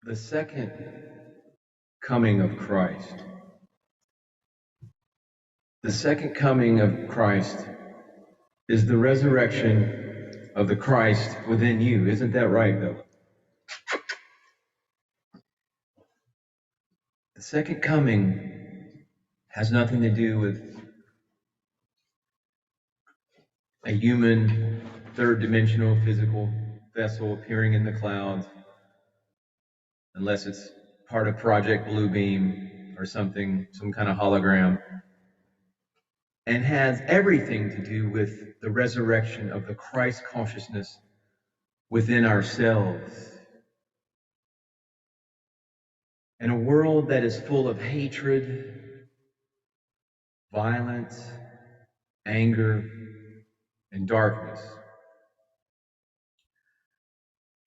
The second coming of Christ. The second coming of Christ is the resurrection of the Christ within you. Isn't that right, though? The second coming has nothing to do with a human, third-dimensional, physical vessel appearing in the clouds, unless it's part of Project Bluebeam or something, some kind of hologram, and has everything to do with the resurrection of the Christ consciousness within ourselves. In a world that is full of hatred, violence, anger, and darkness,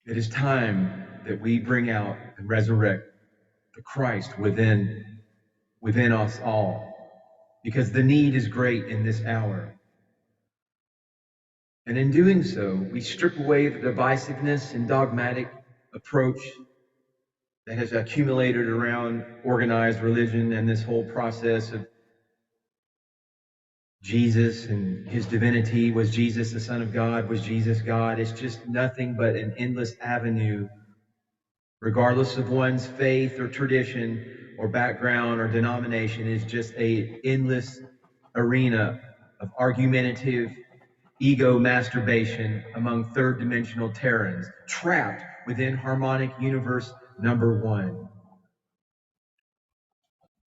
it is time that we bring out and resurrect the Christ within us all, because the need is great in this hour. And in doing so, we strip away the divisiveness and dogmatic approach that has accumulated around organized religion and this whole process of Jesus and his divinity. Was Jesus the Son of God? Was Jesus God? It's just nothing but an endless avenue, regardless of one's faith or tradition or background or denomination. Is just an endless arena of argumentative ego masturbation among third-dimensional Terrans, trapped within harmonic universe number one.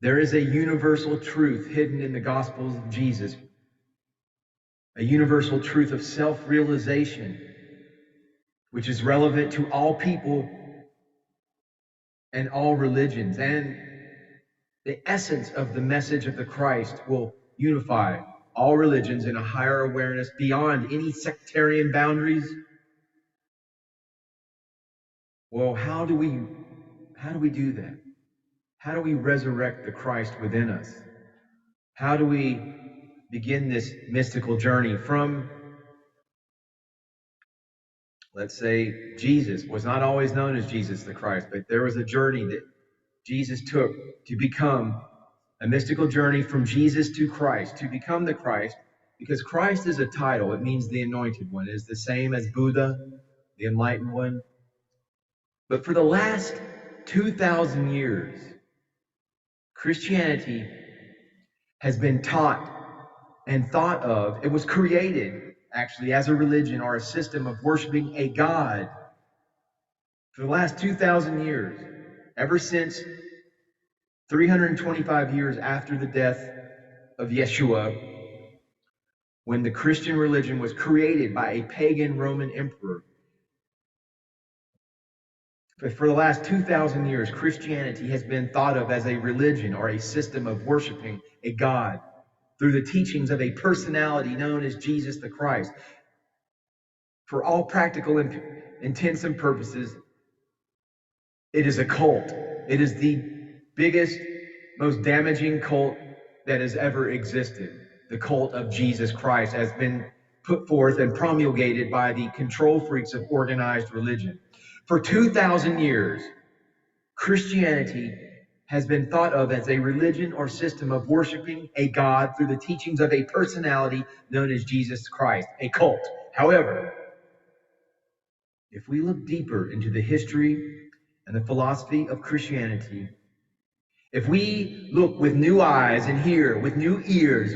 There is a universal truth hidden in the Gospels of Jesus, a universal truth of self-realization, which is relevant to all people and all religions. And the essence of the message of the Christ will unify all religions in a higher awareness beyond any sectarian boundaries. Well, how do we do that? How do we resurrect the Christ within us? How do we begin this mystical journey from, let's say, Jesus was not always known as Jesus the Christ, but there was a journey that Jesus took to become a mystical journey from Jesus to Christ, to become the Christ, because Christ is a title. It means the anointed one. It is the same as Buddha, the enlightened one. But for the last 2,000 years, Christianity has been taught and thought of. It was created, actually, as a religion or a system of worshiping a God for the last 2,000 years, ever since 325 years after the death of Yeshua, when the Christian religion was created by a pagan Roman emperor. But for the last 2,000 years, Christianity has been thought of as a religion or a system of worshiping a God through the teachings of a personality known as Jesus the Christ. For all practical intents and purposes, it is a cult. It is the biggest, most damaging cult that has ever existed. The cult of Jesus Christ has been put forth and promulgated by the control freaks of organized religion. For 2,000 years, Christianity has been thought of as a religion or system of worshiping a God through the teachings of a personality known as Jesus Christ, a cult. However, if we look deeper into the history and the philosophy of Christianity, if we look with new eyes and hear with new ears,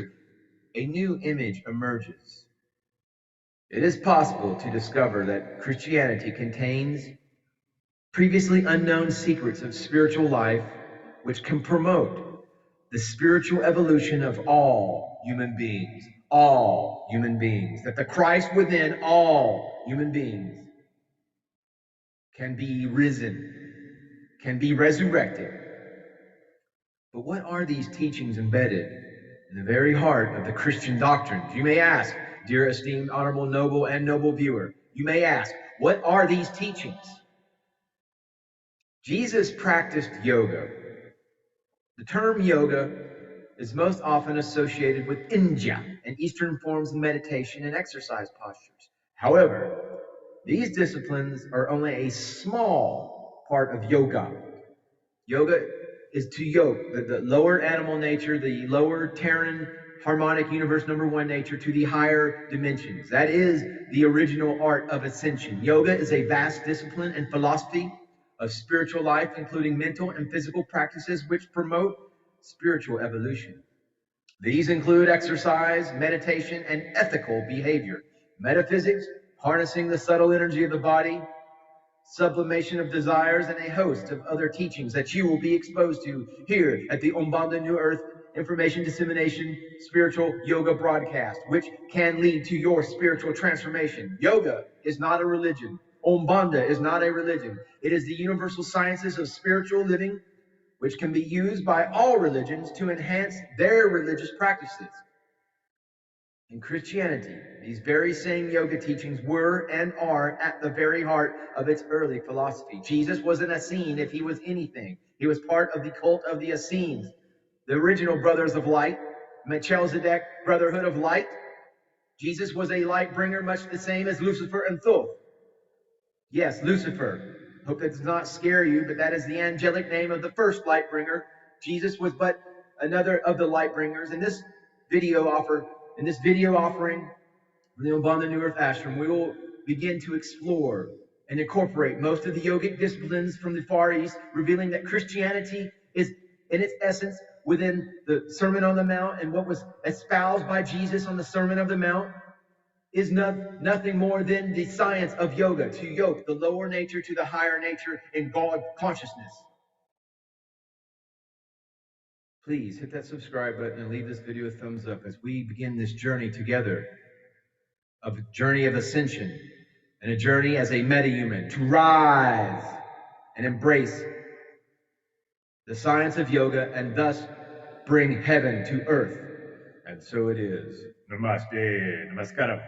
a new image emerges. It is possible to discover that Christianity contains previously unknown secrets of spiritual life which can promote the spiritual evolution of all human beings, that the Christ within all human beings can be risen, can be resurrected. But what are these teachings embedded in the very heart of the Christian doctrines? You may ask, dear esteemed, honorable, noble, and noble viewer, you may ask, what are these teachings? Jesus practiced yoga. The term yoga is most often associated with India and Eastern forms of meditation and exercise postures. However, these disciplines are only a small part of yoga. Yoga is to yoke the lower animal nature, the lower Terran harmonic universe number one nature to the higher dimensions. That is the original art of ascension. Yoga is a vast discipline and philosophy of spiritual life, including mental and physical practices which promote spiritual evolution. These include exercise, meditation, and ethical behavior. Metaphysics, harnessing the subtle energy of the body, sublimation of desires, and a host of other teachings that you will be exposed to here at the Umbanda New Earth Information Dissemination Spiritual Yoga broadcast, which can lead to your spiritual transformation. Yoga is not a religion. Umbanda is not a religion. It is the universal sciences of spiritual living, which can be used by all religions to enhance their religious practices. In Christianity, these very same yoga teachings were and are at the very heart of its early philosophy. Jesus was an Essene if he was anything. He was part of the cult of the Essenes, the original Brothers of Light, Melchizedek Brotherhood of Light. Jesus was a light bringer, much the same as Lucifer and Thoth. Yes, Lucifer. Hope that does not scare you, but that is the angelic name of the first light bringer. Jesus was but another of the light bringers. In this video offering from the Umbanda New Earth Ashram, we will begin to explore and incorporate most of the yogic disciplines from the Far East, revealing that Christianity is, in its essence, within the Sermon on the Mount, and what was espoused by Jesus on the Sermon of the Mount is nothing more than the science of yoga, to yoke the lower nature to the higher nature in God consciousness. Please hit that subscribe button and leave this video a thumbs up as we begin this journey together, of a journey of ascension and a journey as a metahuman to rise and embrace the science of yoga and thus bring heaven to earth. And so it is. Namaste. Namaskaram.